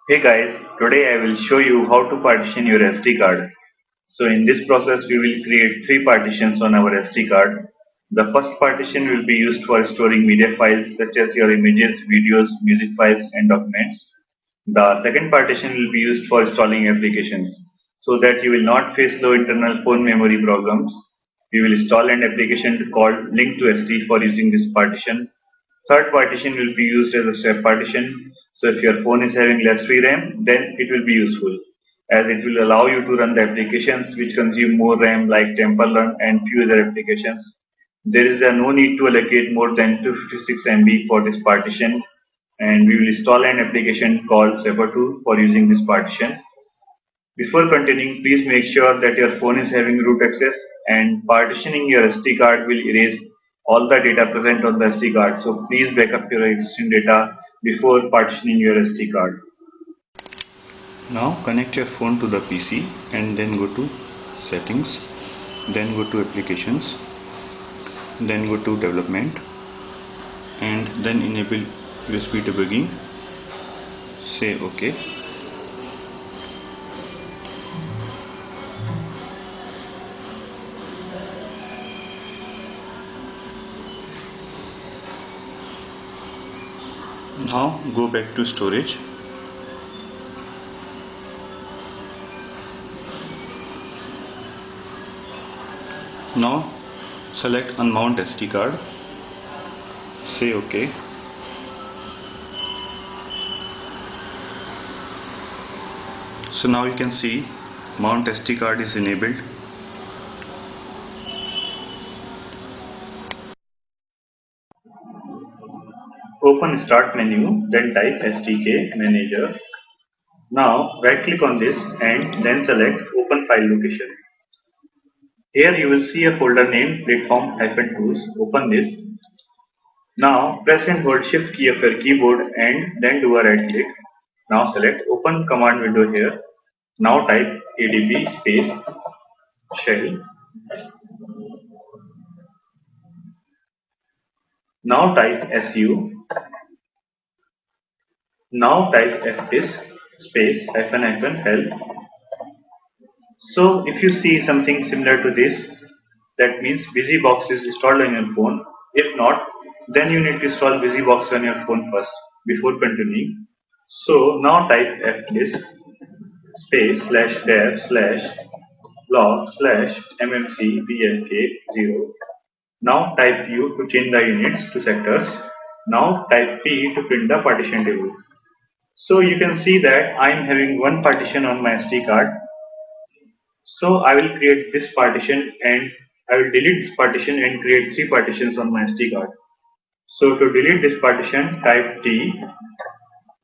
Hey guys, today I will show you how to partition your SD card. So in this process we will create three partitions on our SD card. The first partition will be used for storing media files such as your images, videos, music files and documents. The second partition will be used for installing applications so that you will not face low internal phone memory problems. We will install an application called Link to SD for using this partition. Third partition will be used as a step partition. So if your phone is having less free RAM, then it will be useful as it will allow you to run the applications which consume more RAM like Temple Run and few other applications. There is no need to allocate more than 256 MB for this partition, and we will install an application called Zephyr2 for using this partition. Before continuing, please make sure that your phone is having root access, and partitioning your SD card will erase all the data present on the SD card. So please back up your existing data before partitioning your SD card. Now connect your phone to the PC and then go to settings, then go to applications, then go to development and then enable USB debugging. Say OK. Now go back to storage. Now select unmount SD card. Say OK. So now you can see mount SD card is enabled. Open Start menu, then type SDK Manager. Now right click on this and then select Open File Location. Here you will see a folder named Platform-Tools. Open this. Now press and hold Shift key of your keyboard and then do a right click. Now select Open Command window here. Now type adb space shell. Now type su. Now type fdisk space --help. So if you see something similar to this, that means BusyBox is installed on your phone. If not, then you need to install BusyBox on your phone first before continuing. So now type fdisk space /dev/log/mmcbfk0. Now type U to change the units to sectors. Now type P to print the partition table. So you can see that I am having one partition on my SD card. So I will create this partition and I will delete this partition and create three partitions on my SD card. So to delete this partition, type T.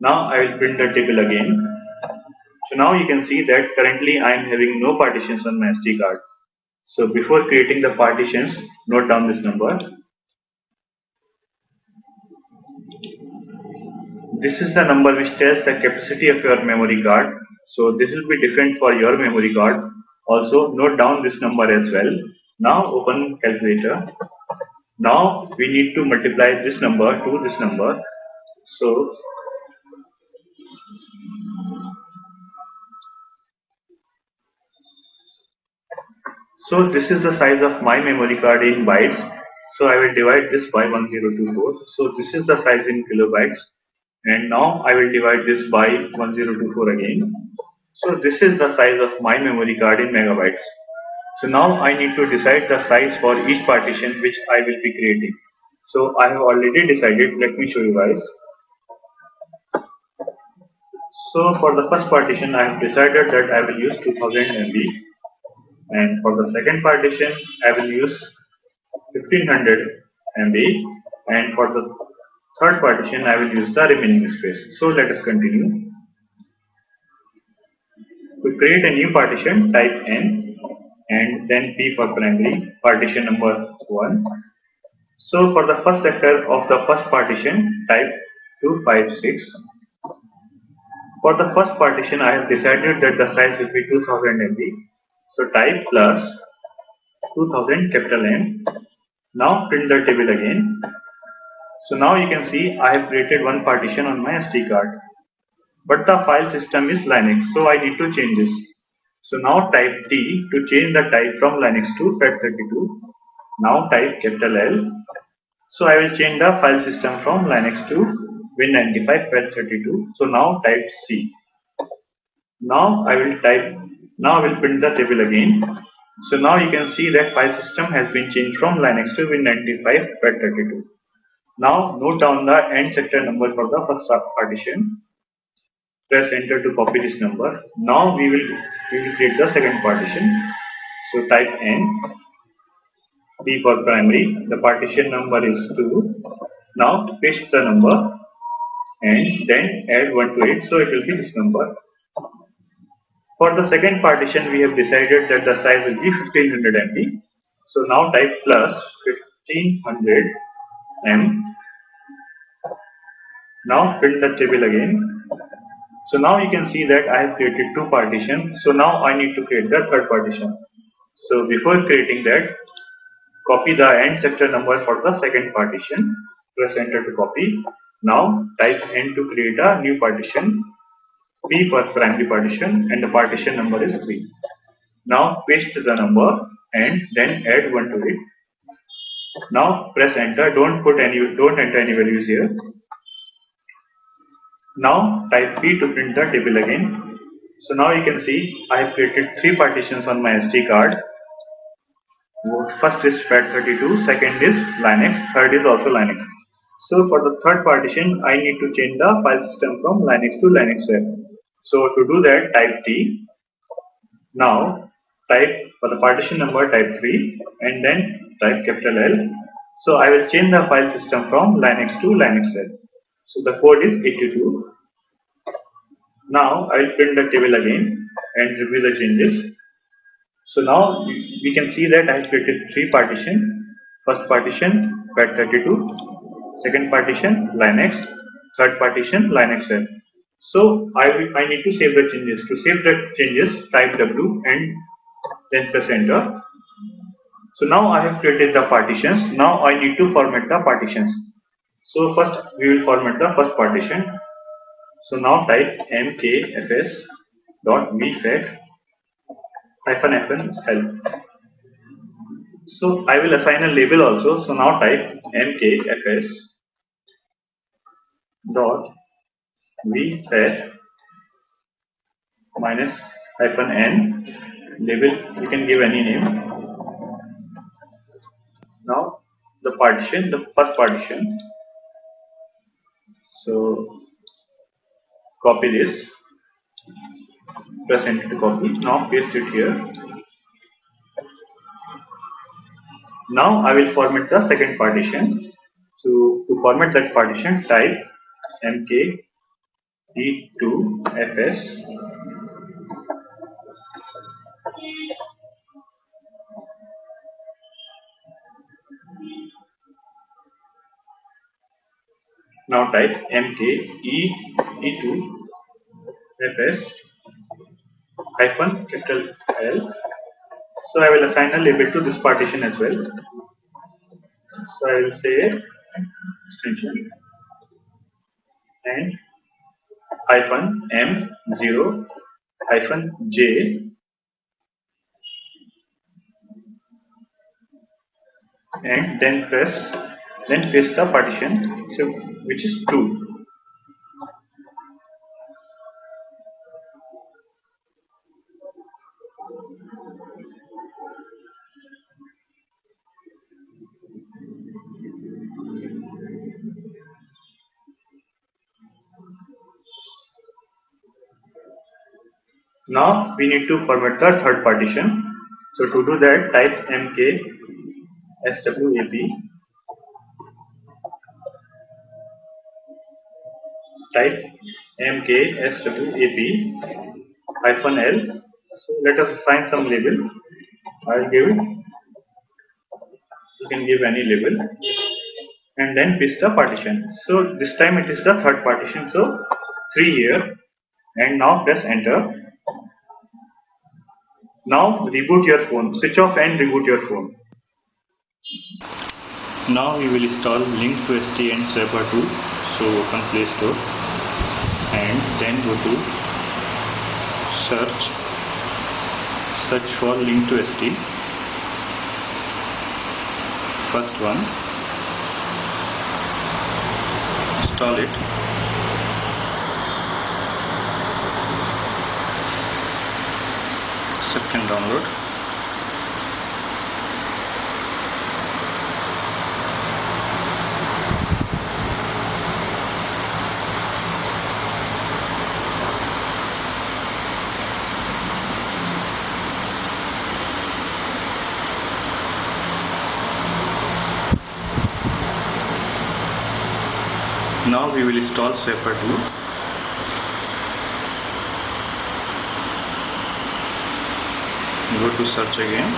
Now I will print the table again. So now you can see that currently I am having no partitions on my SD card. So before creating the partitions, note down this number. This is the number which tells the capacity of your memory card. So this will be different for your memory card. Also note down this number as well. Now open calculator. Now we need to multiply this number to this number. So this is the size of my memory card in bytes. So I will divide this by 1024. So this is the size in kilobytes. And now I will divide this by 1024 again. So this is the size of my memory card in megabytes. So now I need to decide the size for each partition which I will be creating. So I have already decided. Let me show you guys. So for the first partition I have decided that I will use 2000 MB. And for the second partition I will use 1500 MB, and for the third partition I will use the remaining space. So let us continue. To create a new partition, type N and then P for primary, partition number 1. So for the first sector of the first partition, type 256. For the first partition I have decided that the size will be 2000 MB. So type plus 2000 capital N. Now print the table again. So now you can see I have created one partition on my SD card. but the file system is Linux, so I need to change this. So now type T to change the type from Linux to FAT32. Now type capital L. So I will change the file system from Linux to Win95 FAT32. So now type C. Now I will print the table again. So now you can see that file system has been changed from Linux to Win95 FAT32. Now note down the end sector number for the first partition. Press enter to copy this number. Now we will create the second partition. So type N, P for primary. The partition number is 2. Now paste the number and then add 1 to it. So it will be this number. For the second partition, we have decided that the size will be 1500 MB. So now type plus 1500 M. Now print the table again. So now you can see that I have created 2 partitions. So now I need to create the third partition. So before creating that, copy the end sector number for the second partition. Press enter to copy. Now type N to create a new partition. P for primary partition, and the partition number is 3. Now paste the number and then add 1 to it. Now press enter. Don't enter any values here. Now type P to print the table again. So now you can see I have created 3 partitions on my SD card. First is FAT32, second is Linux, third is also Linux. So for the third partition, I need to change the file system from Linux to Linux Web. So to do that, type T. Now type for the partition number, type 3 and then type capital L. So I will change the file system from Linux to Linux Web. So the code is 82. Now I will print the table again and review the changes. So now we can see that I have created 3 partitions. First partition FAT32, second partition Linux, third partition Linux Web. So I need to save the changes. To save the changes, type W and then press enter. So now I have created the partitions. Now I need to format the partitions. So first we will format the first partition. So now type mkfs.vfat -help. So I will assign a label also. So now type mkfs dot vfat -n label. You can give any name. Now the partition, the first partition. So copy this. Press enter to copy. Now paste it here. Now I will format the second partition. So to format that partition, type mkd2fs now type mked2fs -L. So I will assign a label to this partition as well. So I will say extension and -m0-j and then paste the partition, so which is 2. Now we need to format the third partition. So to do that, type mkswap -L. So let us assign some label. I'll give it. You can give any label and then paste the partition. So this time it is the third partition. So 3 here, and now press enter. Now reboot your phone. Switch off and reboot your phone. Now we will install Link2ST and Swapper 2. So open Play Store and then go to search for link to ST. First one, install it. Accept and download. Now we will install Swapper 2. Go to search again.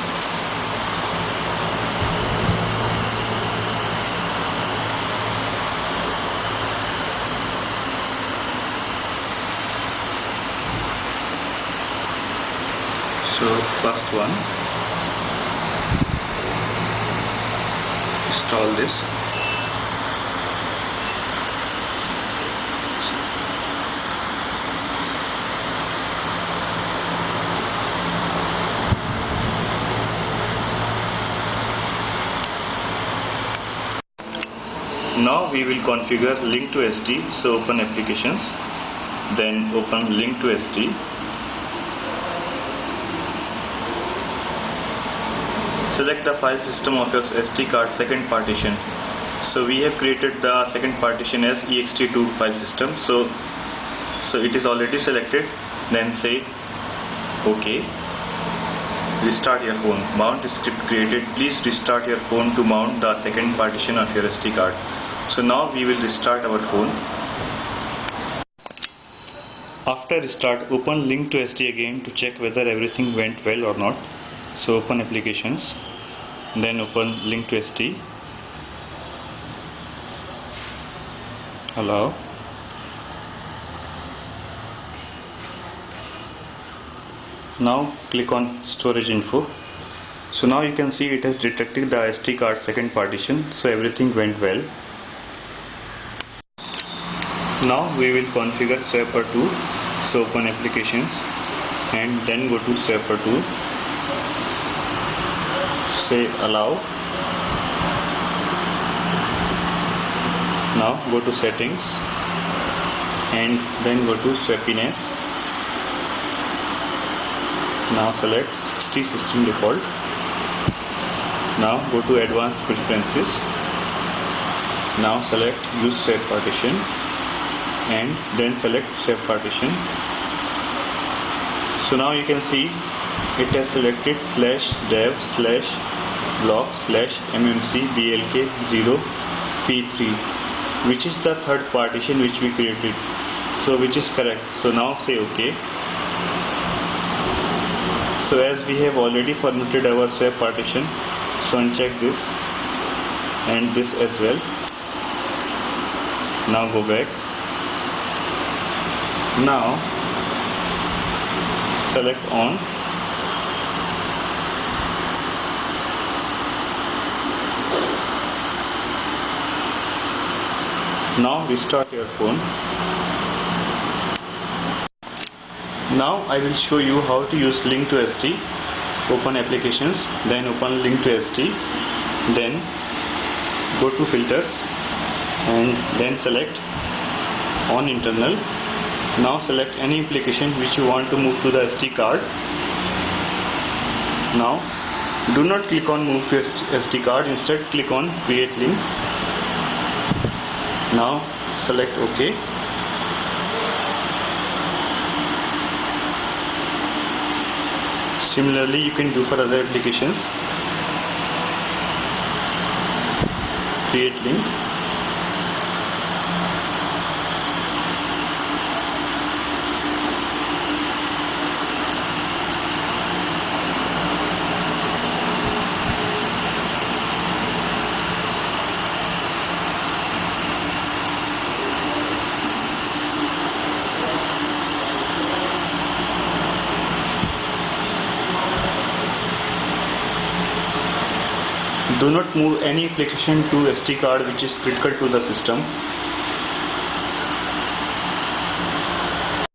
So first one, install this. Now we will configure link to ST. So open applications, then open link to ST. Select the file system of your SD card second partition. So we have created the second partition as ext2 file system. So it is already selected. Then say OK. Restart your phone. Mount script created. Please restart your phone to mount the second partition of your SD card. So now we will restart our phone. After restart, open link to ST again to check whether everything went well or not. So open applications, then open link to ST. Allow. Now click on storage info. So now you can see it has detected the SD card second partition. So everything went well. Now we will configure Swapper 2. So open applications and then go to Swapper 2. Say allow. Now go to settings and then go to swappiness. Now select 60/16 default. Now go to advanced preferences. Now select use swap partition and then select swap partition. So now you can see it has selected /dev/block/mmcblk0p3, which is the third partition which we created. So which is correct. So now say OK. So as we have already formatted our swap partition, so uncheck this and this as well. Now go back. Now select on. Now restart your phone. Now I will show you how to use link to ST. Open applications, then open link to ST, then go to filters and then select on internal. Now select any application which you want to move to the SD card. Now do not click on move to SD card, instead click on create link. Now select OK. Similarly you can do for other applications. Create link. Do not move any application to SD card which is critical to the system.